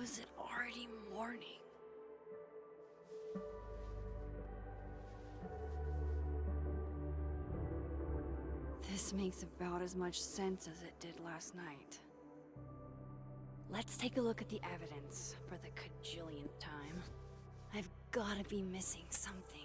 is it already morning? This makes about as much sense as it did last night. Let's take a look at the evidence for the cajillionth time. I've gotta be missing something.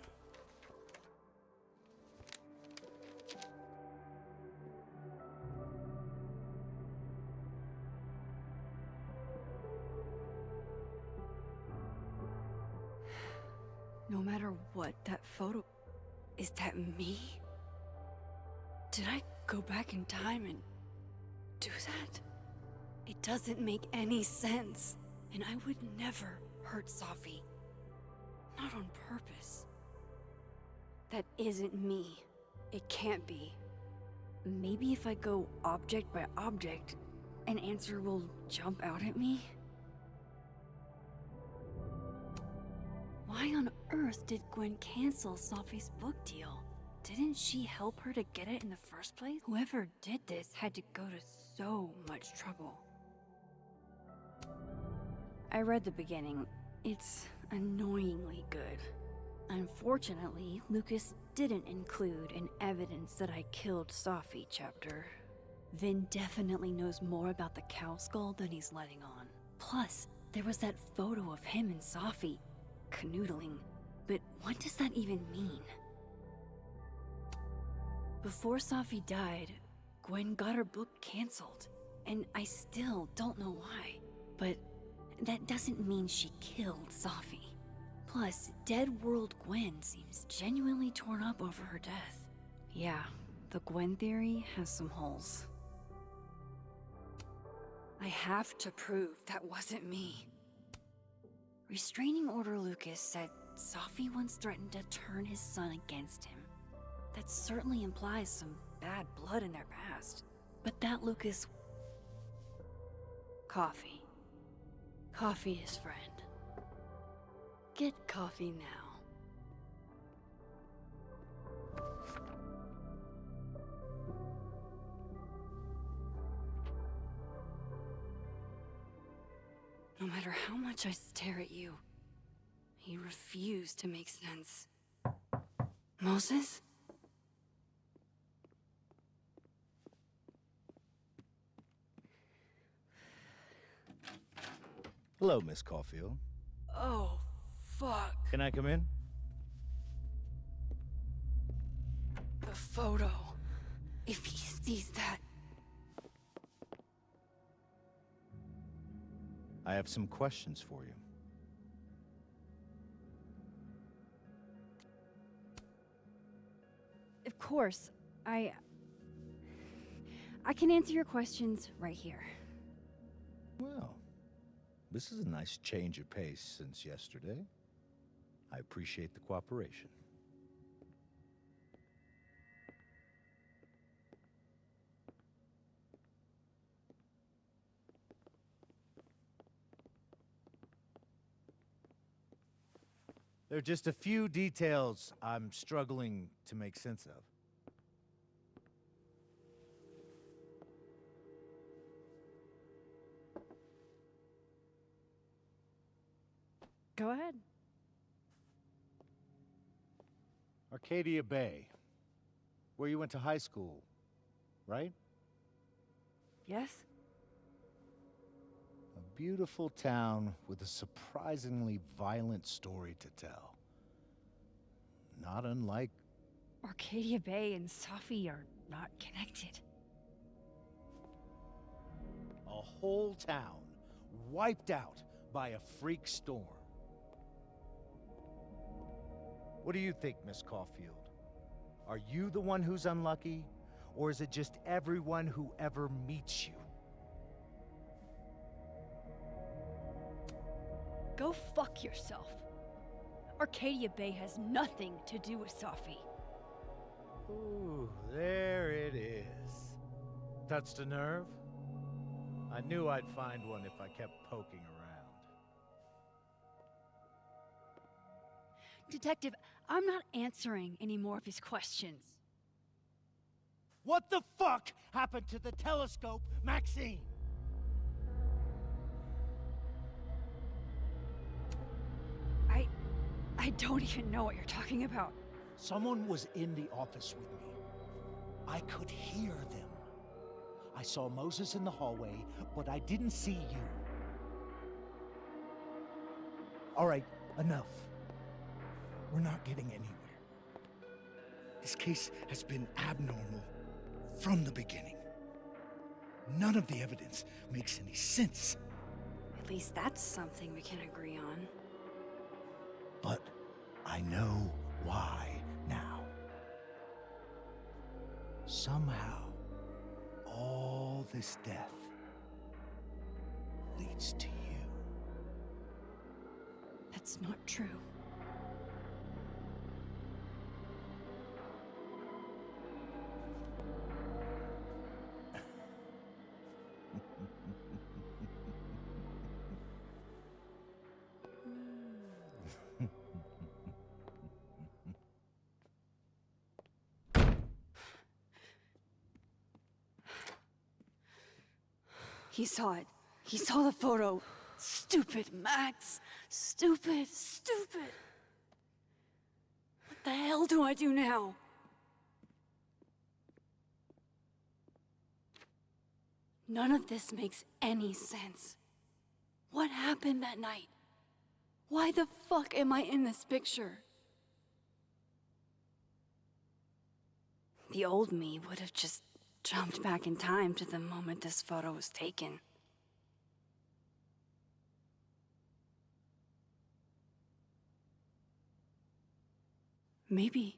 No matter what, that photo... Is that me? Did I go back in time and do that? It doesn't make any sense. And I would never hurt Safi. Not on purpose. That isn't me. It can't be. Maybe if I go object by object, an answer will jump out at me? Why on earth did Gwen cancel Safi's book deal? Didn't she help her to get it in the first place? Whoever did this had to go to so much trouble. I read the beginning. It's annoyingly good. Unfortunately, Lucas didn't include an evidence that I killed Safi chapter. Vin definitely knows more about the cow skull than he's letting on. Plus, there was that photo of him and Safi canoodling. But what does that even mean? Before Safi died, Gwen got her book canceled, and I still don't know why. But that doesn't mean she killed Safi. Plus, Dead World Gwen seems genuinely torn up over her death. Yeah, the Gwen theory has some holes. I have to prove that wasn't me. Restraining Order Lucas said Safi once threatened to turn his son against him. That certainly implies some bad blood in their past. But that Lucas... Coffee. Coffee, his friend. Get coffee now. No matter how much I stare at you, he refused to make sense. Moses? Hello, Miss Caulfield. Oh, fuck. Can I come in? The photo. If he sees that... I have some questions for you. Of course. I can answer your questions right here. Well, this is a nice change of pace since yesterday. I appreciate the cooperation. There are just a few details I'm struggling to make sense of. Go ahead. Arcadia Bay, where you went to high school, right? Yes? A beautiful town with a surprisingly violent story to tell. Not unlike... Arcadia Bay and Safi are not connected. a whole town wiped out by a freak storm. What do you think, Miss Caulfield? Are you the one who's unlucky, or is it just everyone who ever meets you? Go fuck yourself. Arcadia Bay has nothing to do with Safi. Ooh, there it is. Touched a nerve? I knew I'd find one if I kept poking around. Detective, I'm not answering any more of his questions. What the fuck happened to the telescope, Maxine? I don't even know what you're talking about. Someone was in the office with me. I could hear them. I saw Moses in the hallway, but I didn't see you. All right, enough. We're not getting anywhere. This case has been abnormal from the beginning. None of the evidence makes any sense. At least that's something we can agree on. But I know why now. Somehow, all this death leads to you. That's not true. He saw it. He saw the photo. Stupid, Max. Stupid, stupid. What the hell do I do now? None of this makes any sense. What happened that night? Why the fuck am I in this picture? The old me would have just jumped back in time to the moment this photo was taken. Maybe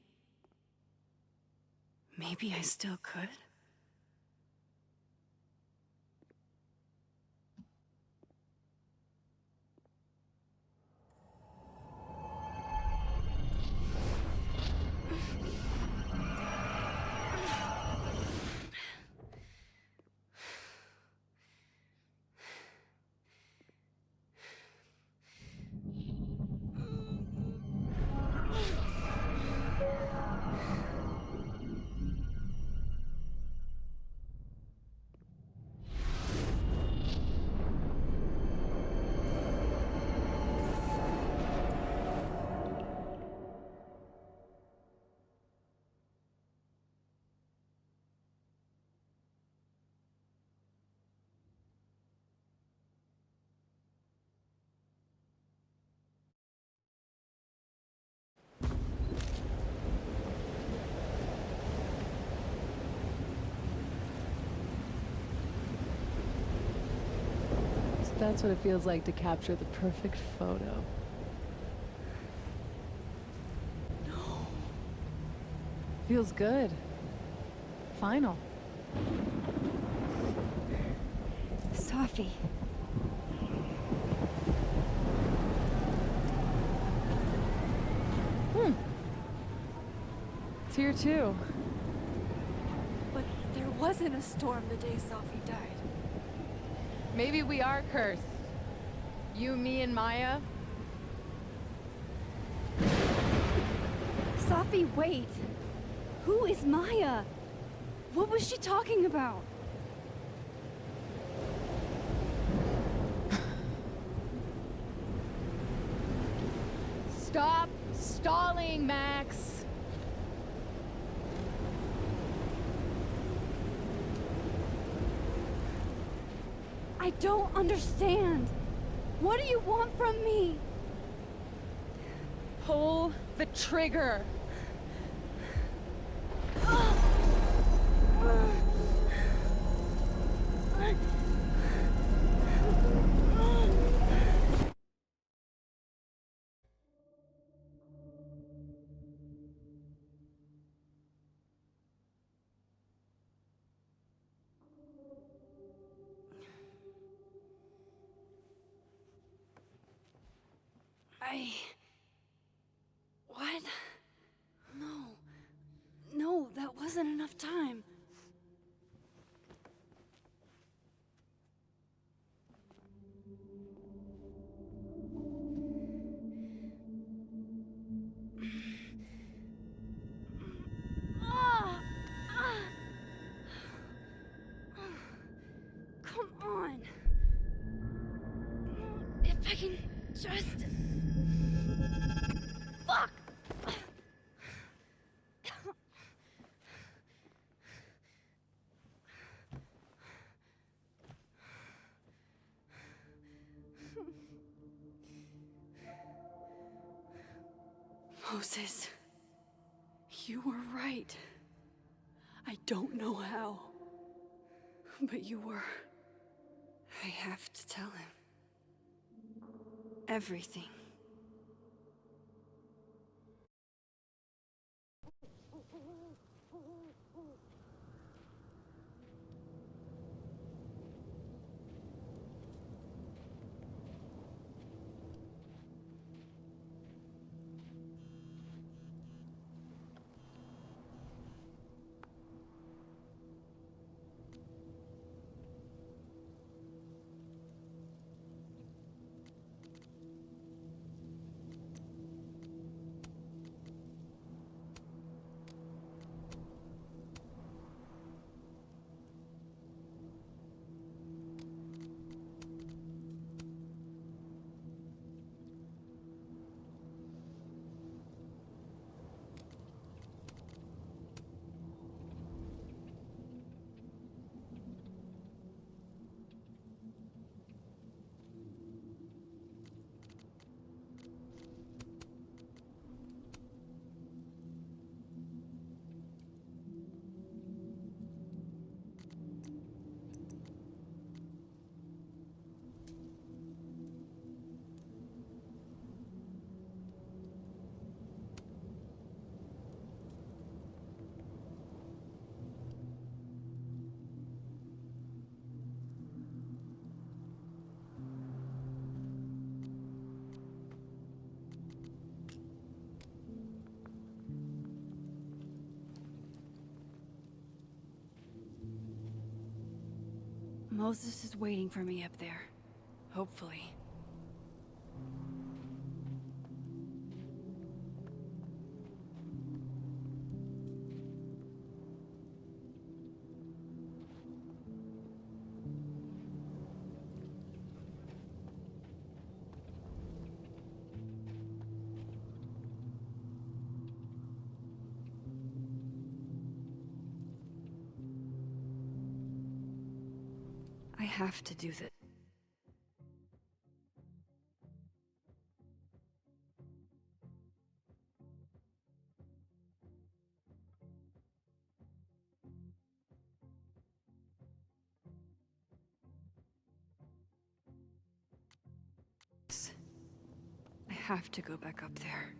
I still could. That's what it feels like to capture the perfect photo. No. Feels good. Final. Safi. It's here too. But there wasn't a storm the day Safi died. Maybe we are cursed. You, me, and Maya. Safi, wait. Who is Maya? What was she talking about? Stop stalling, Max. I don't understand. What do you want from me? Pull the trigger. What? No, that wasn't enough time. Come on. If I can just... Moses, you were right. I don't know how, but you were. I have to tell him. Everything. Moses is waiting for me up there. Hopefully. I have to do this. I have to go back up there.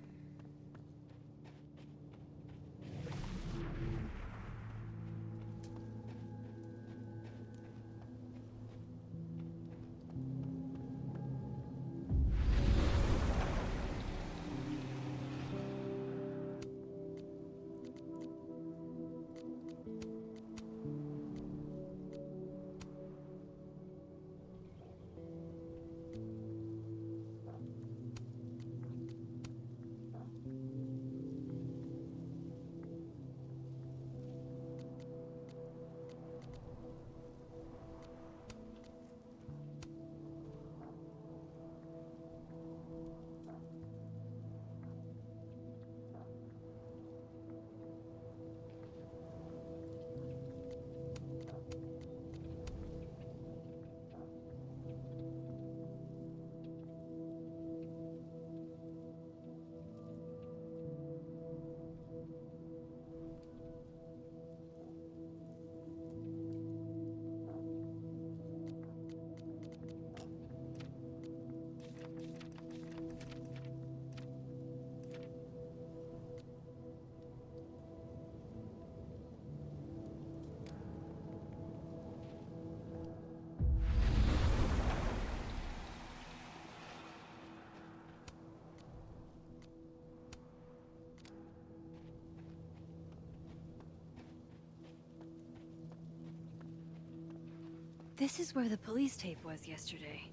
This is where the police tape was yesterday.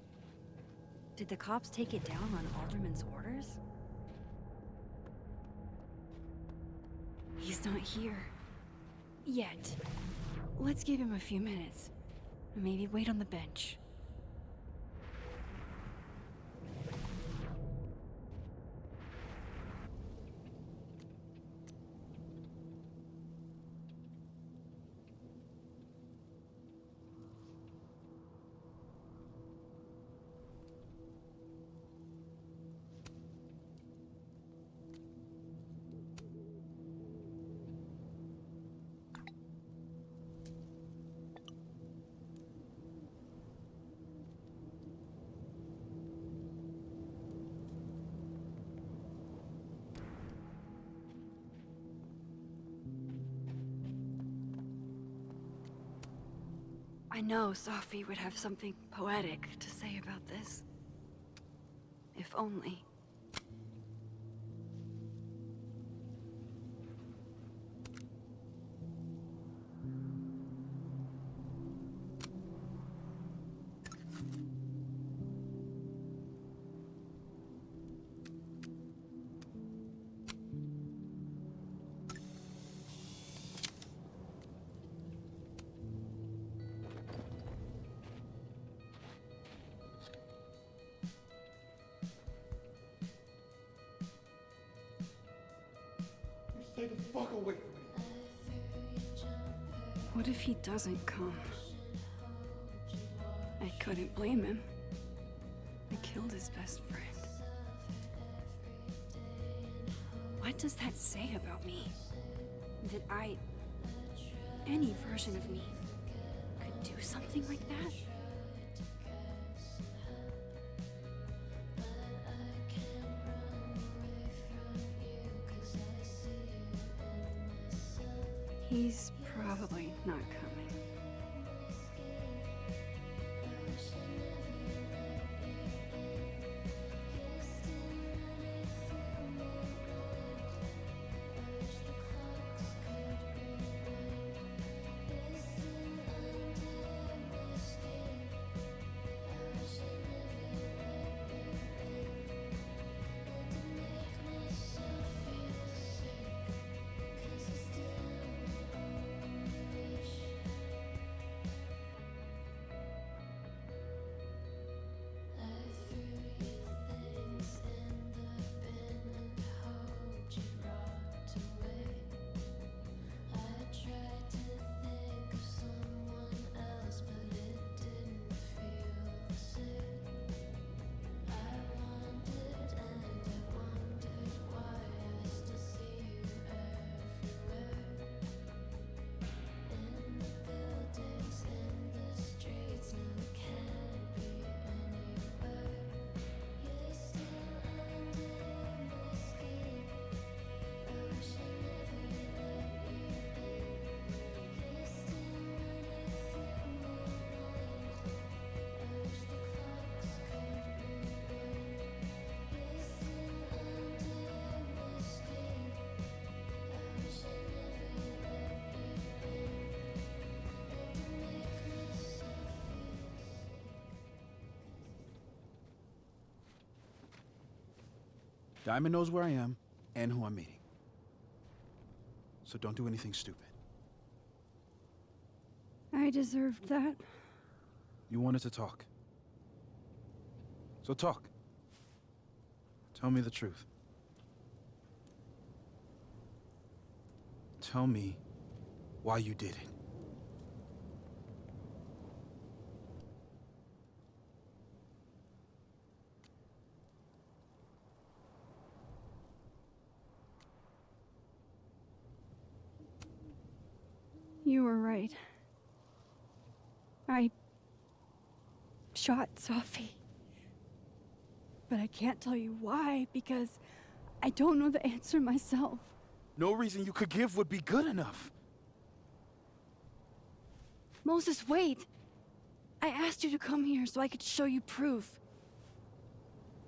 Did the cops take it down on Alderman's orders? He's not here. Yet. Let's give him a few minutes. Maybe wait on the bench. I know Sophie would have something poetic to say about this. If only. Stay the fuck away from me. What if he doesn't come? I couldn't blame him. I killed his best friend. What does that say about me? That any version of me, could do something like that? He's probably not coming. Diamond knows where I am and who I'm meeting. So don't do anything stupid. I deserved that. You wanted to talk. So talk. Tell me the truth. Tell me why you did it. You were right. I shot Sophie. But I can't tell you why, because I don't know the answer myself. No reason you could give would be good enough. Moses, wait! I asked you to come here so I could show you proof.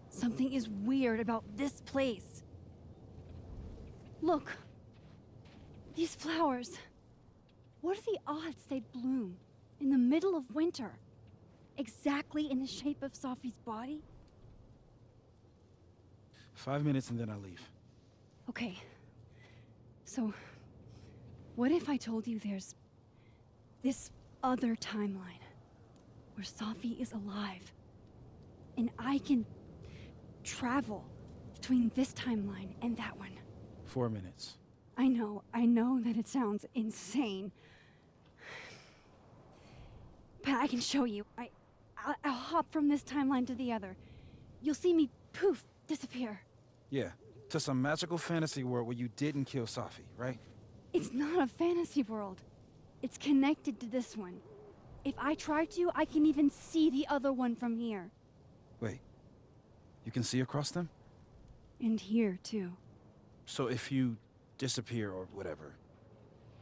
Something is weird about this place. Look. These flowers. What are the odds they'd bloom in the middle of winter? Exactly in the shape of Sophie's body? 5 minutes and then I leave. Okay. So, what if I told you there's this other timeline where Sophie is alive and I can travel between this timeline and that one? 4 minutes. I know that it sounds insane. But I can show you. I'll hop from this timeline to the other. You'll see me, poof, disappear. Yeah, to some magical fantasy world where you didn't kill Sophie, right? It's not a fantasy world. It's connected to this one. If I try to, I can even see the other one from here. Wait, you can see across them? And here, too. So if you disappear or whatever,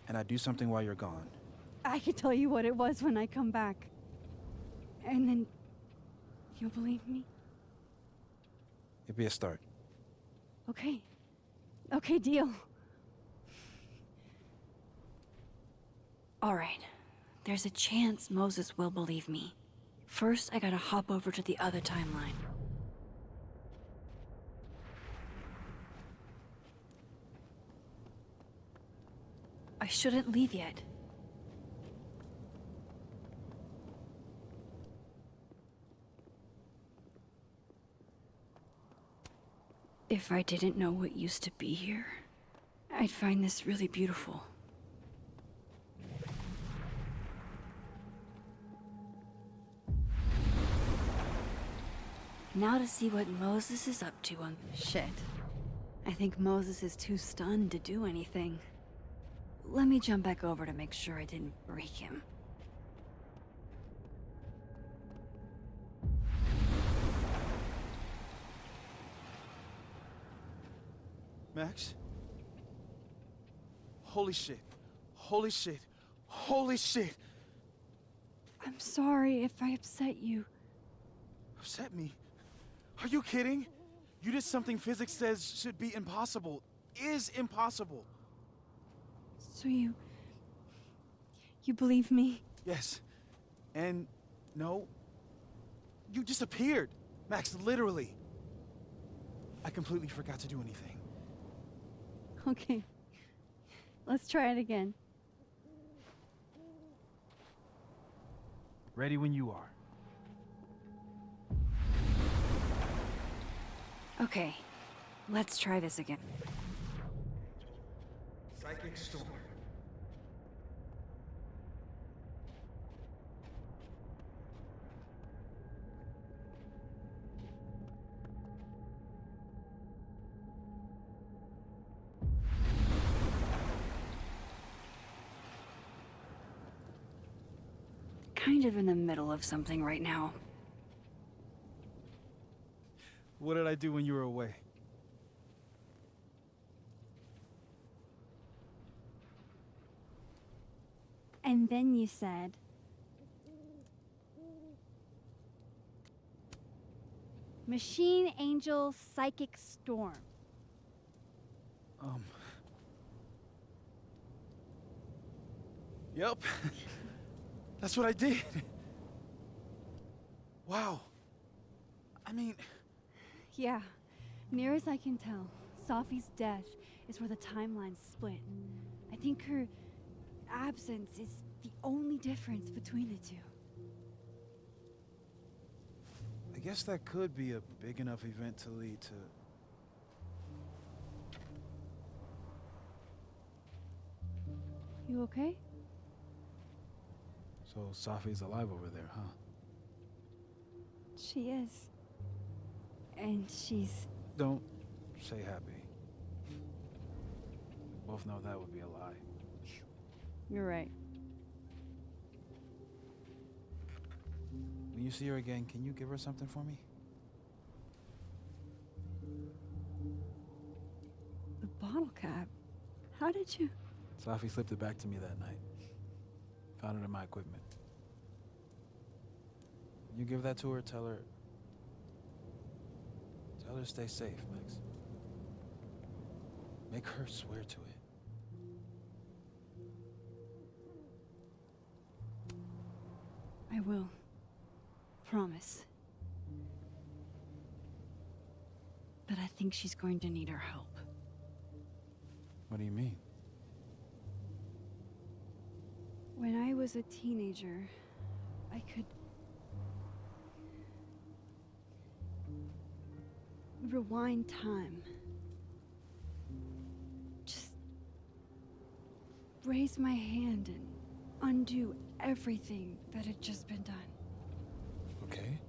and I do something while you're gone, I can tell you what it was when I come back. And then you'll believe me? It'd be a start. Okay. Okay, deal. Alright. There's a chance Moses will believe me. First, I gotta hop over to the other timeline. I shouldn't leave yet. If I didn't know what used to be here, I'd find this really beautiful. Now to see what Moses is up to on... Shit. I think Moses is too stunned to do anything. Let me jump back over to make sure I didn't break him. Max? Holy shit. Holy shit. Holy shit. I'm sorry if I upset you. Upset me? Are you kidding? You did something physics says should be impossible. Is impossible. So you believe me? Yes. And no. You disappeared. Max, literally. I completely forgot to do anything. Okay. Let's try it again. Ready when you are. Okay. Let's try this again. Psychic storm. Kind of in the middle of something right now. What did I do when you were away? And then you said... Machine Angel Psychic Storm. Yep. That's what I did. Wow. I mean... Yeah. Near as I can tell, Safi's death is where the timelines split. I think her absence is the only difference between the two. I guess that could be a big enough event to lead to... You okay? So Safi's alive over there, huh? She is. And she's... Don't say happy. We both know that would be a lie. You're right. When you see her again, can you give her something for me? The bottle cap? How did you... Safi slipped it back to me that night. Found it in my equipment. When you give that to her, tell her to stay safe, Max. Make her swear to it. I will. Promise. But I think she's going to need our help. What do you mean? When I was a teenager, I could... rewind time. Just... raise my hand and undo everything that had just been done. Okay.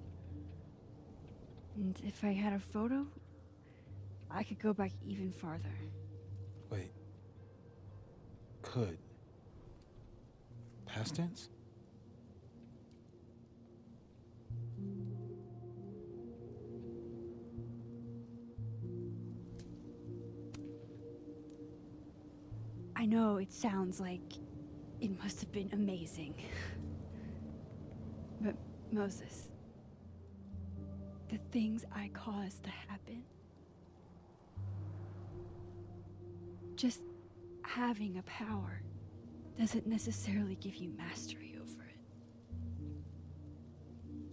And if I had a photo, I could go back even farther. Wait. Could. Past tense? I know it sounds like It must have been amazing. But Moses, the things I caused to happen, just having a power doesn't necessarily give you mastery over it.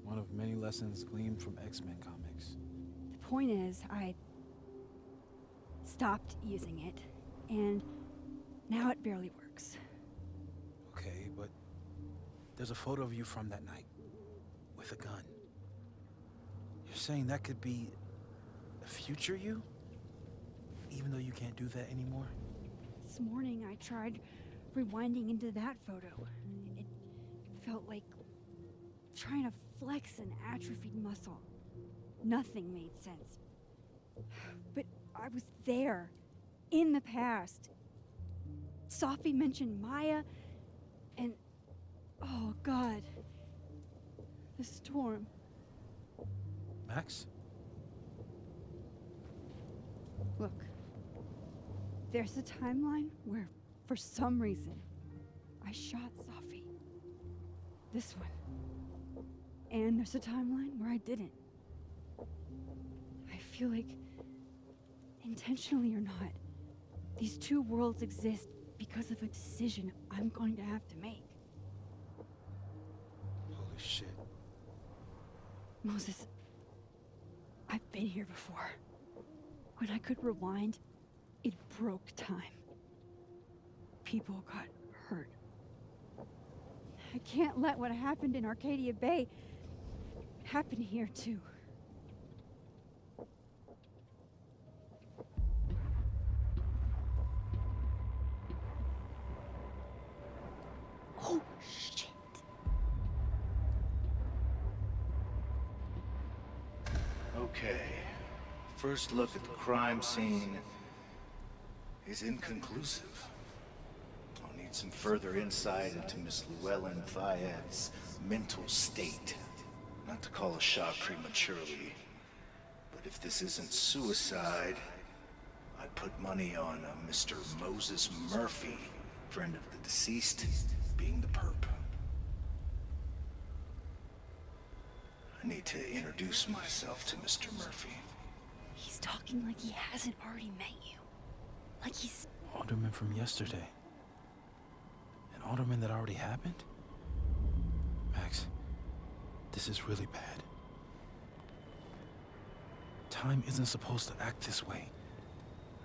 One of many lessons gleaned from X-Men comics. The point is, I stopped using it, and now it barely works. Okay, but there's a photo of you from that night, with a gun. You're saying that could be a future you? Even though you can't do that anymore? This morning I tried rewinding into that photo. It felt like trying to flex an atrophied muscle. Nothing made sense. But I was there, in the past. Safi mentioned Maya, and oh God, the storm. Max? Look, there's a timeline where, for some reason, I shot Safi. This one. And there's a timeline where I didn't. I feel like, intentionally or not, these two worlds exist because of a decision I'm going to have to make. Holy shit. Moses, I've been here before. When I could rewind, it broke time. People got hurt. I can't let what happened in Arcadia Bay happen here too. Oh, shit. Okay. First look at the crime scene is inconclusive. I'll need some further insight into Miss Llewellyn Fayette's mental state. Not to call a shot prematurely, but if this isn't suicide, I'd put money on a Mr. Moses Murphy, friend of the deceased, being the perp. I need to introduce myself to Mr. Murphy. He's talking like he hasn't already met you. Like he's... Alderman from yesterday. An alderman that already happened? Max, this is really bad. Time isn't supposed to act this way.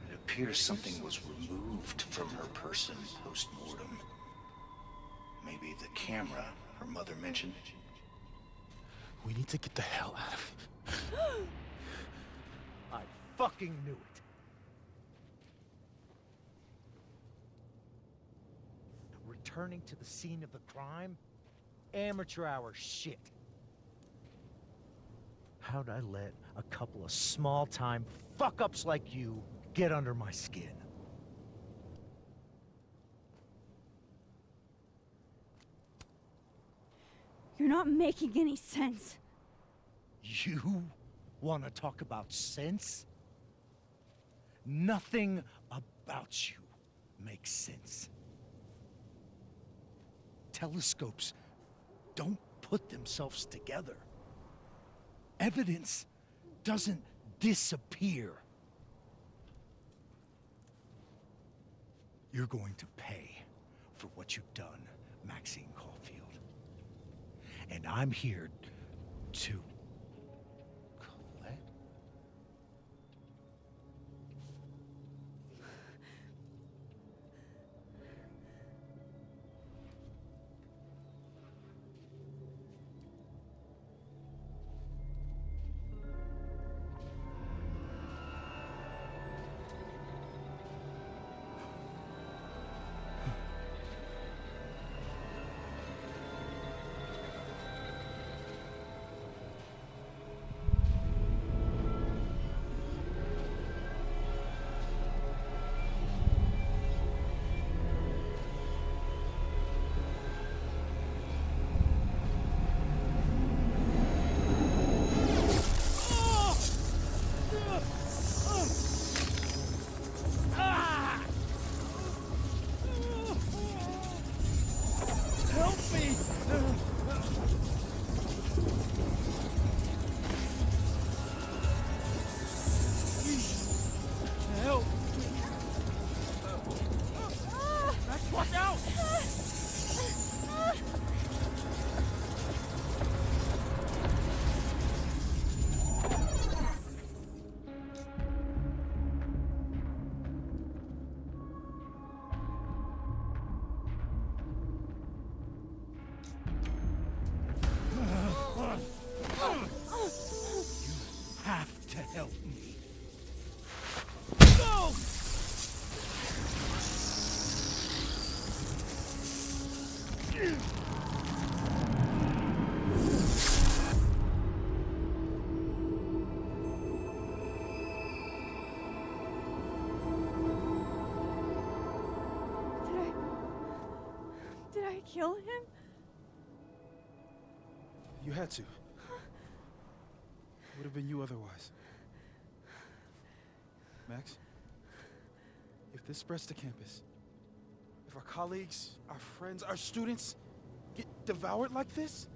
It appears something was removed from her person post-mortem. Maybe the camera her mother mentioned. We need to get the hell out of here. I fucking knew it. Returning to the scene of the crime? Amateur hour shit. How'd I let a couple of small-time fuck-ups like you get under my skin? You're not making any sense. You want to talk about sense? Nothing about you makes sense. Telescopes don't put themselves together. Evidence doesn't disappear. You're going to pay for what you've done, Maxine Caulfield. And I'm here to collect. Help me! Please, help! Max, watch out! Have to help me. Go! Did I kill him? You had to. It would have been you otherwise. Max, if this spreads to campus, if our colleagues, our friends, our students get devoured like this,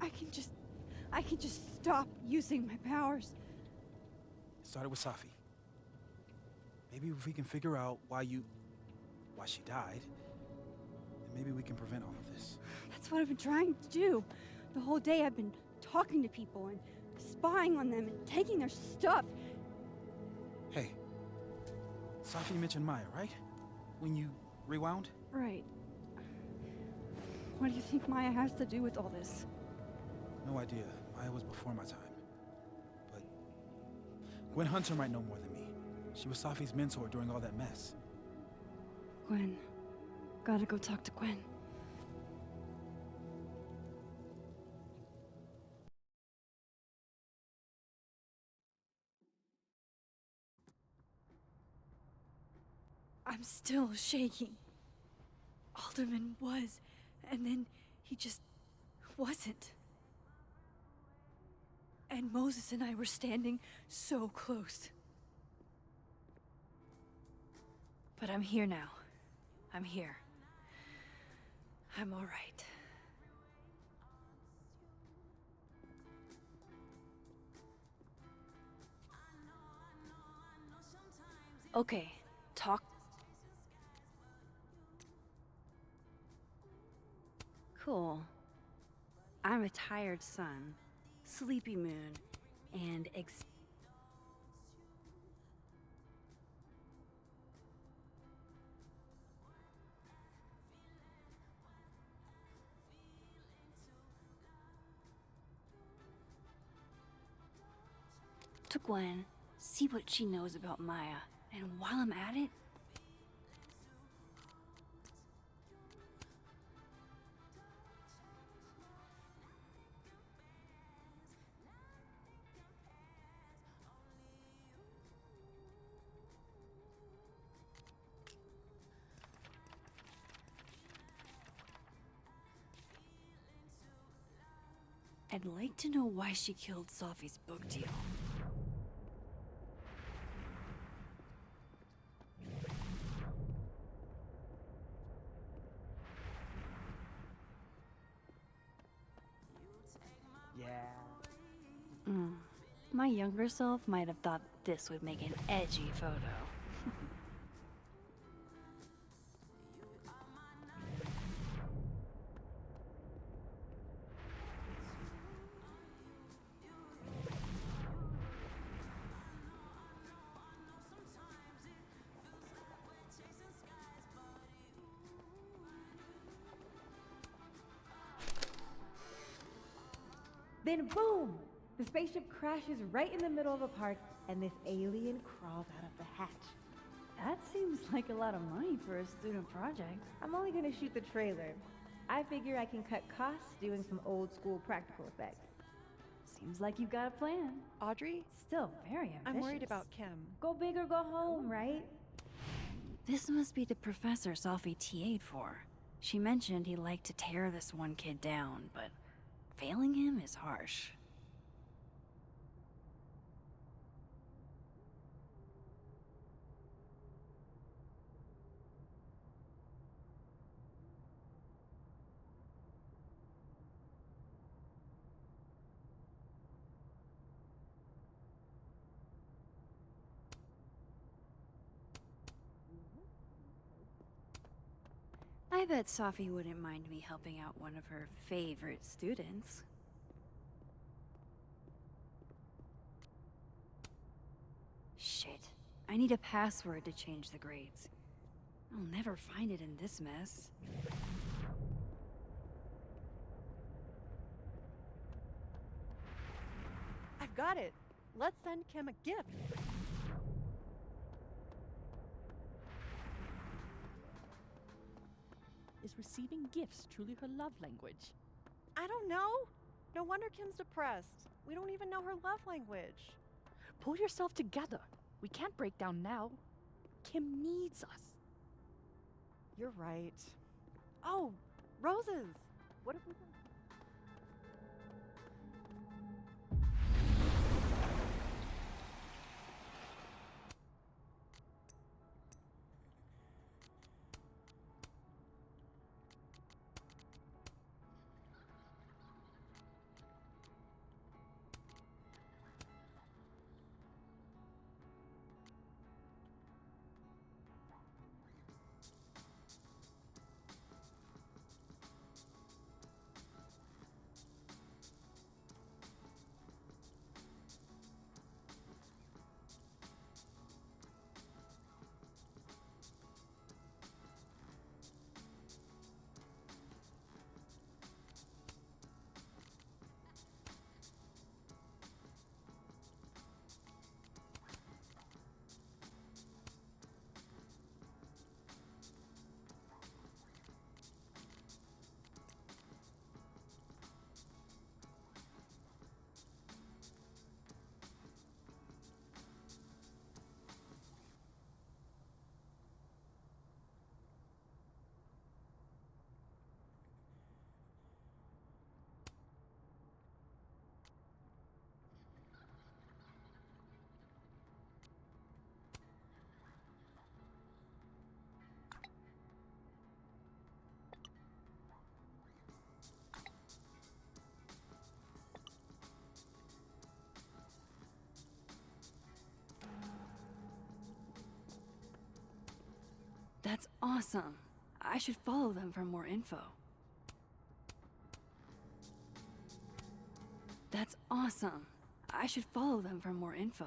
I can just stop using my powers. it started with Safi. Maybe if we can figure out why she died, then maybe we can prevent all of this. That's what I've been trying to do. The whole day I've been talking to people and spying on them and taking their stuff. Hey, Safi mentioned Maya, right? When you rewound? Right. What do you think Maya has to do with all this? No idea. Maya was before my time. But Gwen Hunter might know more than me. She was Safi's mentor during all that mess. Gwen. Gotta go talk to Gwen. I'm still shaking. Alderman was, and then he just wasn't. And Moses and I were standing so close. But I'm here now. I'm here. I'm all right. Okay, talk. Cool. I'm a tired sun, sleepy moon, and to Gwen, see what she knows about Maya, and while I'm at it, I'd like to know why she killed Safi's book deal. Yeah. My younger self might have thought this would make an edgy photo. Then boom! The spaceship crashes right in the middle of a park, and this alien crawls out of the hatch. That seems like a lot of money for a student project. I'm only gonna shoot the trailer. I figure I can cut costs doing some old school practical effects. Seems like you've got a plan. Audrey, Still very ambitious. I'm worried about Kim. Go big or go home, right? This must be the professor Safi TA'd for. She mentioned he liked to tear this one kid down, but failing him is harsh. I bet Safi wouldn't mind me helping out one of her favorite students. Shit. I need a password to change the grades. I'll never find it in this mess. I've got it. Let's send Kim a gift. Is receiving gifts truly her love language? I don't know. No wonder Kim's depressed. We don't even know her love language. Pull yourself together. We can't break down now. Kim needs us. You're right. Oh, roses. What if we can... That's awesome. I should follow them for more info. That's awesome. I should follow them for more info.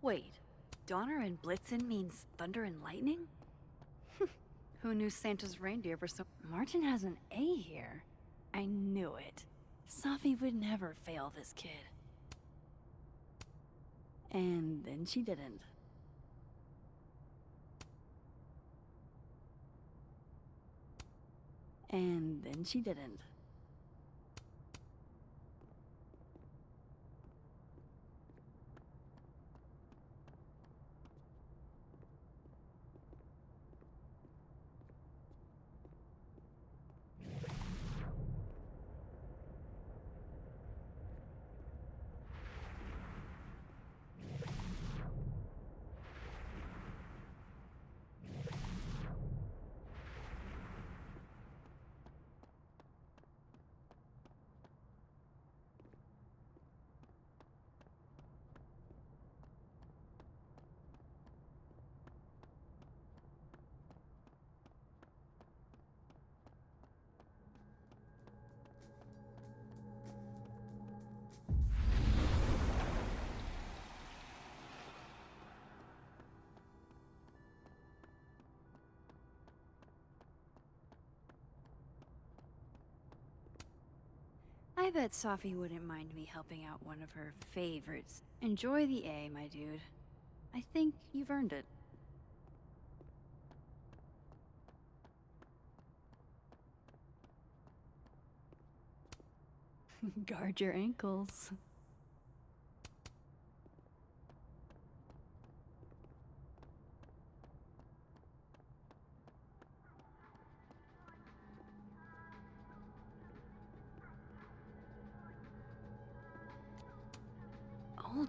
Wait, Donner and Blitzen means thunder and lightning? Who knew Santa's reindeer were so... Martin has an A here. I knew it. Safi would never fail this kid. And then she didn't. And then she didn't. I bet Safi wouldn't mind me helping out one of her favorites. Enjoy the A, my dude. I think you've earned it. Guard your ankles.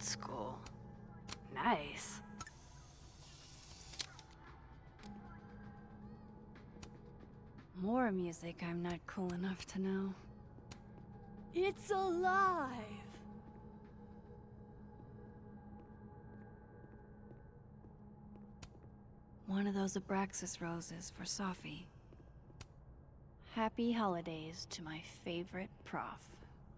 Old school. Nice. More music I'm not cool enough to know. It's alive! One of those Abraxas roses for Safi. Happy holidays to my favorite prof.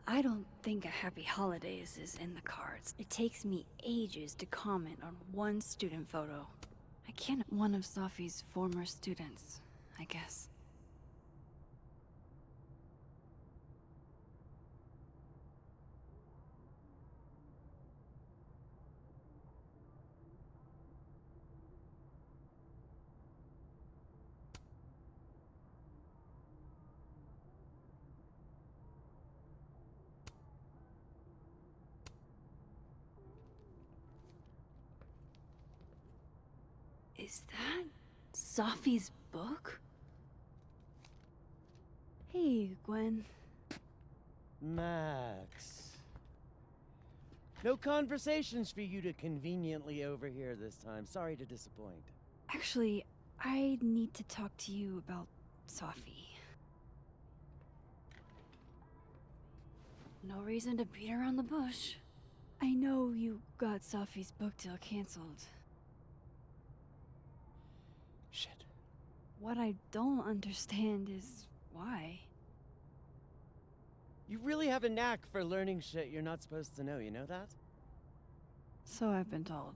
I don't think a happy holidays is in the cards. It takes me ages to comment on one student photo. I can't. One of Safi's former students, I guess. Is that Safi's book? Hey, Gwen. Max. No conversations for you to conveniently overhear this time. Sorry to disappoint. Actually, I need to talk to you about Safi. No reason to beat around the bush. I know you got Safi's book deal canceled. Shit. What I don't understand is why. You really have a knack for learning shit you're not supposed to know, you know that? So I've been told.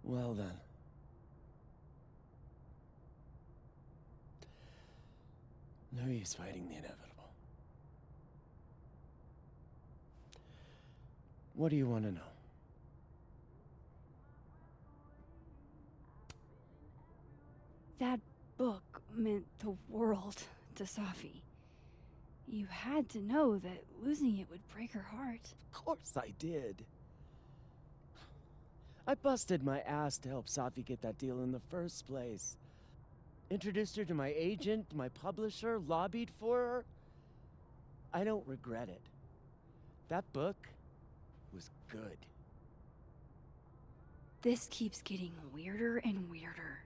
Well then. No use fighting the inevitable. What do you want to know? That book meant the world to Safi. You had to know that losing it would break her heart. Of course I did. I busted my ass to help Safi get that deal in the first place. Introduced her to my agent, my publisher, lobbied for her. I don't regret it. That book was good. This keeps getting weirder and weirder.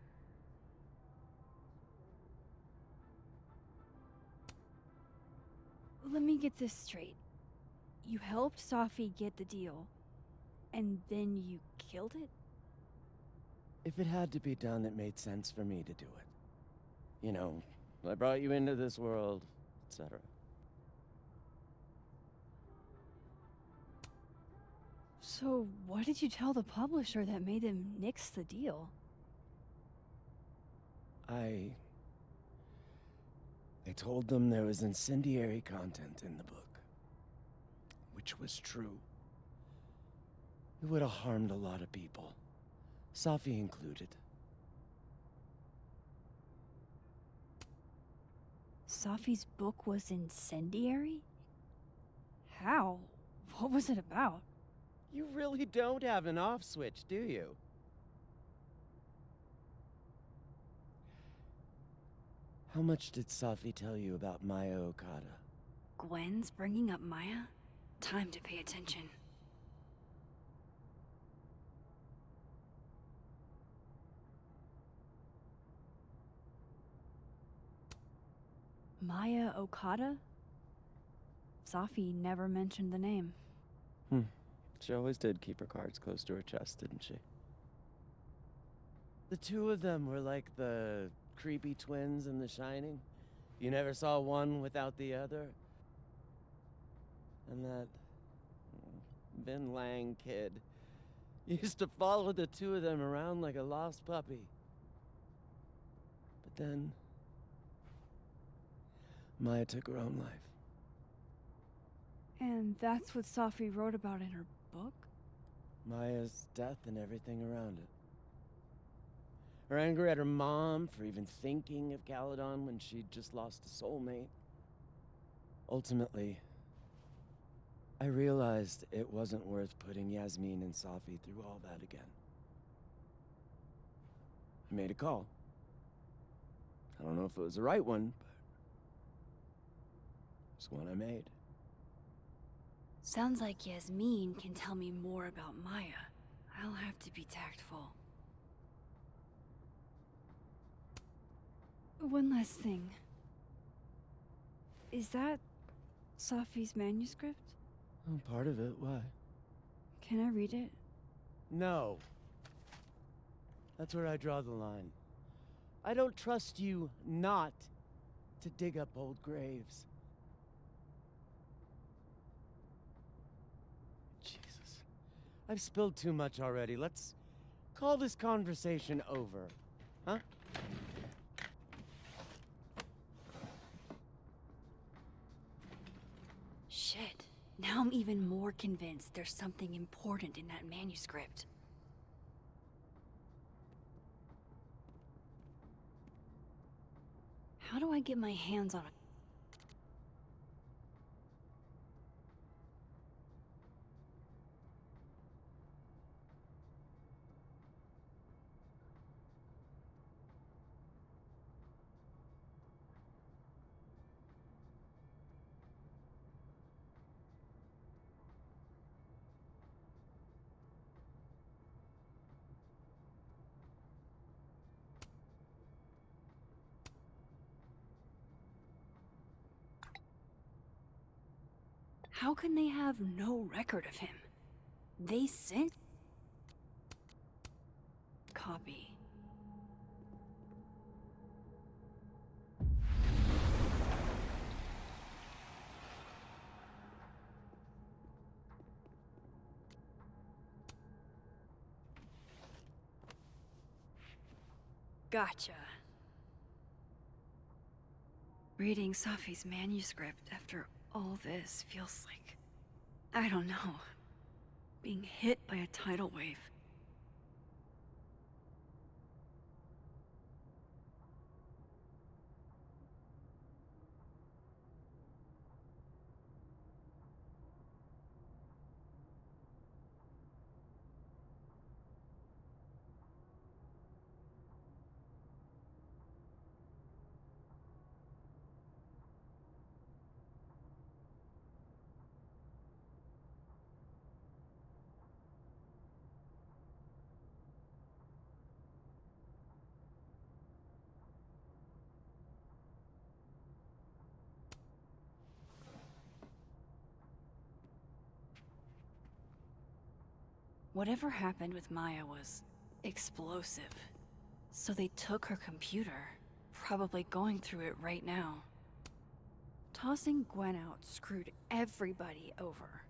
Let me get this straight. You helped Safi get the deal, and then you killed it? If it had to be done, it made sense for me to do it. You know, I brought you into this world, etc. So, what did you tell the publisher that made them nix the deal? I told them there was incendiary content in the book, which was true. It would have harmed a lot of people, Safi included. Safi's book was incendiary? How? What was it about? You really don't have an off switch, do you? How much did Safi tell you about Maya Okada? Gwen's bringing up Maya? Time to pay attention. Maya Okada? Safi never mentioned the name. She always did keep her cards close to her chest, didn't she? The two of them were like the creepy twins in The Shining. You never saw one without the other. And that Vin Lang kid used to follow the two of them around like a lost puppy. But then Maya took her own life. And that's what Safi wrote about in her book? Maya's death and everything around it. Her anger at her mom for even thinking of Caledon when she'd just lost a soulmate. Ultimately, I realized it wasn't worth putting Yasmin and Safi through all that again. I made a call. I don't know if it was the right one, but it's one I made. Sounds like Yasmin can tell me more about Maya. I'll have to be tactful. One last thing. Is that Safi's manuscript? Oh, part of it, why? Can I read it? No. That's where I draw the line. I don't trust you not to dig up old graves. Jesus. I've spilled too much already. Let's call this conversation over. Huh? Shit. Now I'm even more convinced there's something important in that manuscript. How do I get my hands on a... How can they have no record of him? They sent... Copy. Gotcha. Reading Safi's manuscript after all this feels like... I don't know. Being hit by a tidal wave. Whatever happened with Maya was explosive. So they took her computer, probably going through it right now. Tossing Gwen out screwed everybody over.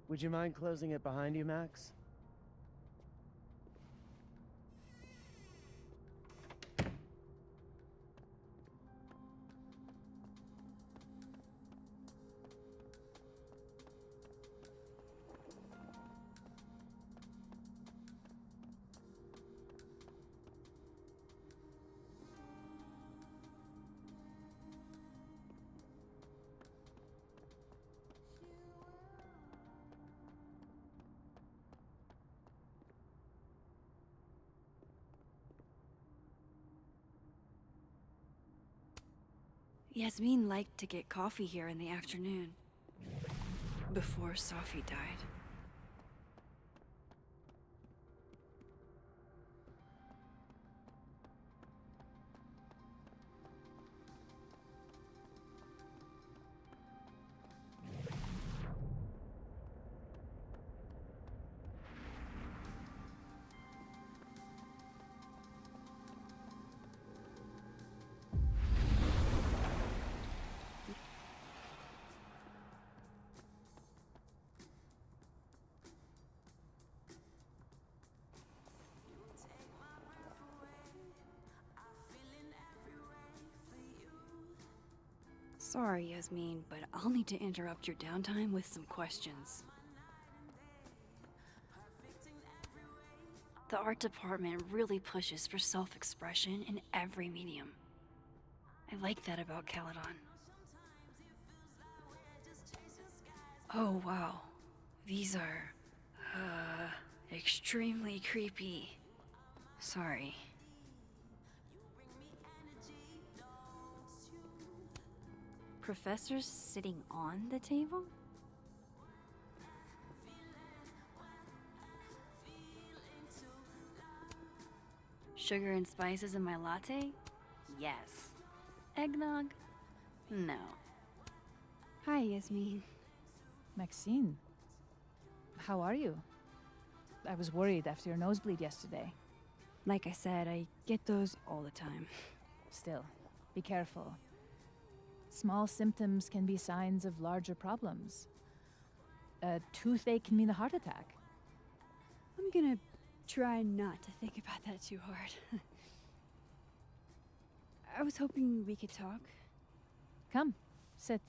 Would you mind closing it behind you, Max? Yasmin liked to get coffee here in the afternoon. before Safi died. Sorry, Yasmin, but I'll need to interrupt your downtime with some questions. The art department really pushes for self-expression in every medium. I like that about Caledon. Oh, wow. These are, extremely creepy. Sorry. Professors sitting on the table? Sugar and spices in my latte? Yes. Eggnog? No. Hi, Yasmin. Maxine, how are you? I was worried after your nosebleed yesterday. Like I said, I get those all the time. Still, be careful. Small symptoms can be signs of larger problems. A toothache can mean a heart attack. I'm gonna try not to think about that too hard. I was hoping we could talk. Come, sit.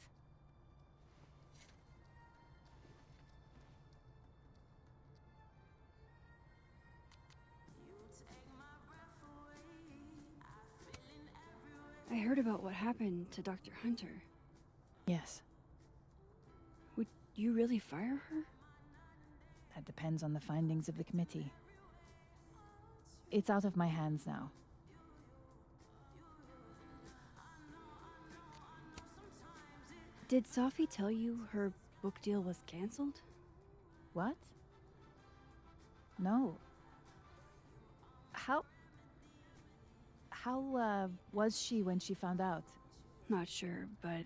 I heard about what happened to Dr. Hunter. Yes, Would you really fire her? that depends on the findings of the committee. It's out of my hands now. Did Safi tell you her book deal was canceled? What? No. How was she when she found out? Not sure, but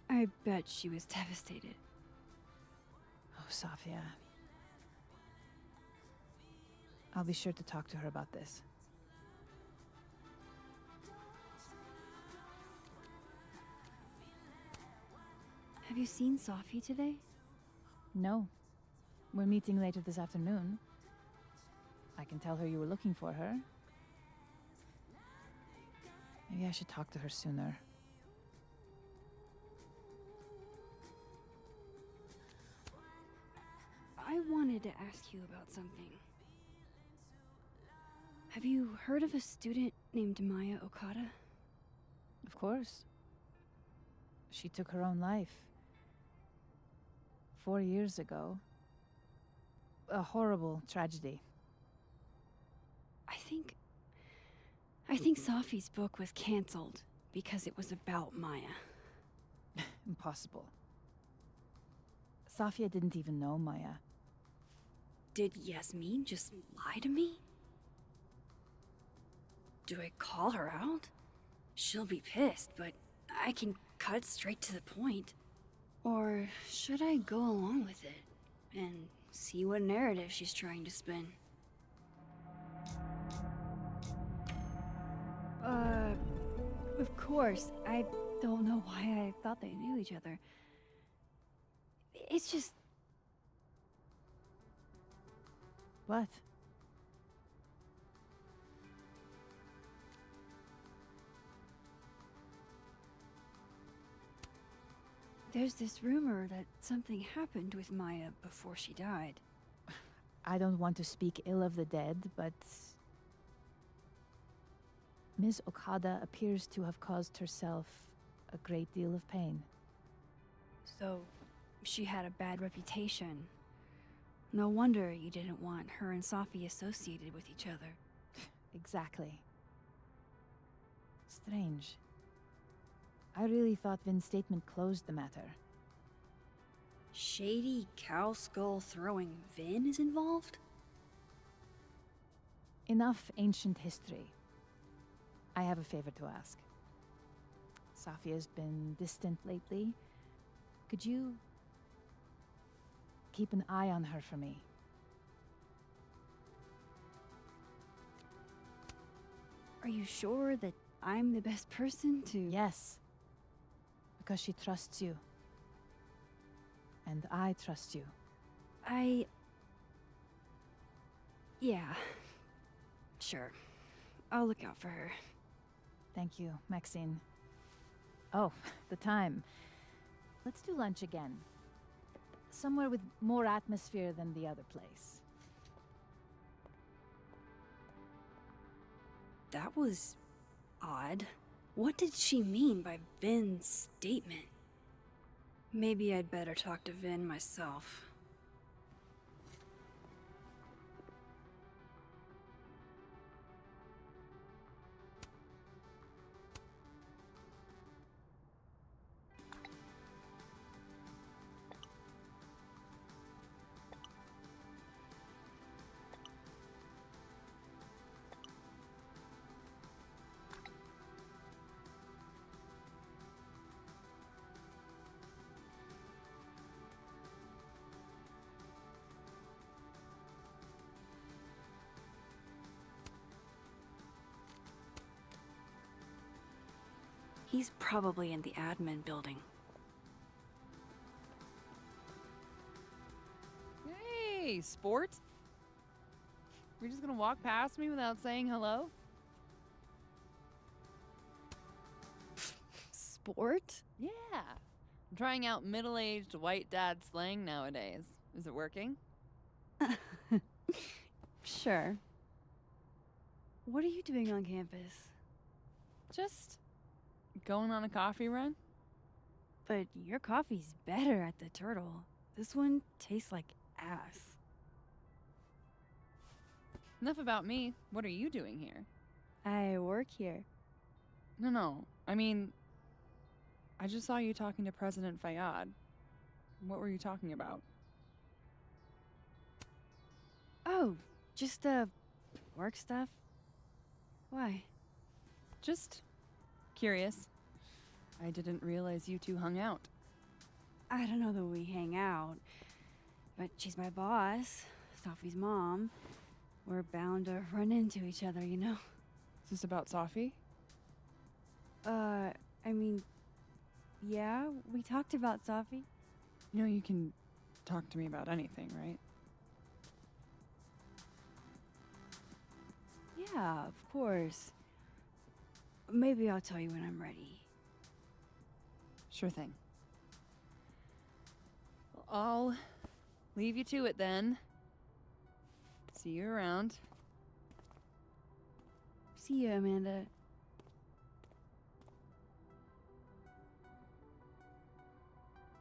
I bet she was devastated. Oh, Safia. I'll be sure to talk to her about this. Have you seen Safi today? No. We're meeting later this afternoon. I can tell her you were looking for her. Maybe I should talk to her sooner. I wanted to ask you about something. Have you heard of a student named Maya Okada? Of course. She took her own life. 4 years ago. A horrible tragedy. I think Safi's book was canceled because it was about Maya. Impossible. Safia didn't even know Maya. Did Yasmin just lie to me? Do I call her out? She'll be pissed, but I can cut straight to the point. Or should I go along with it and see what narrative she's trying to spin? Of course. I don't know why I thought they knew each other. It's just... What? There's this rumor that something happened with Maya before she died. I don't want to speak ill of the dead, but Ms. Okada appears to have caused herself a great deal of pain. So, she had a bad reputation. No wonder you didn't want her and Safi associated with each other. Exactly. Strange. I really thought Vin's statement closed the matter. shady cow skull throwing Vin is involved? Enough ancient history. I have a favor to ask. Safia's been distant lately. Could you keep an eye on her for me? Are you sure that I'm the best person to... Yes. Because she trusts you. And I trust you. Yeah. Sure. I'll look out for her. Thank you, Maxine. Oh, the time. Let's do lunch again. Somewhere with more atmosphere than the other place. That was odd. What did she mean by Vin's statement? Maybe I'd better talk to Vin myself. He's probably in the admin building. Hey, sport. You're just gonna walk past me without saying hello? Sport? Yeah. I'm trying out middle-aged white dad slang nowadays. Is it working? Sure. What are you doing on campus? Just going on a coffee run? But your coffee's better at the Turtle. This one tastes like ass. Enough about me. What are you doing here? I work here. No. I mean, I just saw you talking to President Fayyad. What were you talking about? Oh, just, work stuff? Why? Just curious. I didn't realize you two hung out. I don't know that we hang out, but she's my boss, Sophie's mom. We're bound to run into each other, you know? Is this about Safi? I mean, yeah, we talked about Sophie. You know you can talk to me about anything, right? Yeah, of course. Maybe I'll tell you when I'm ready. Sure thing. Well, I'll leave you to it then. See you around. See you, Amanda.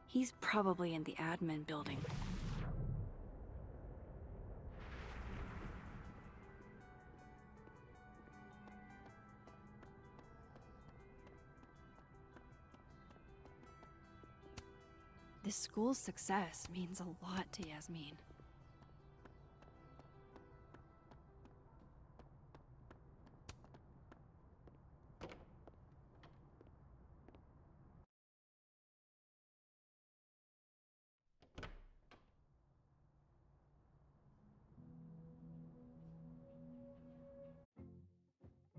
He's probably in the admin building. This school's success means a lot to Yasmin.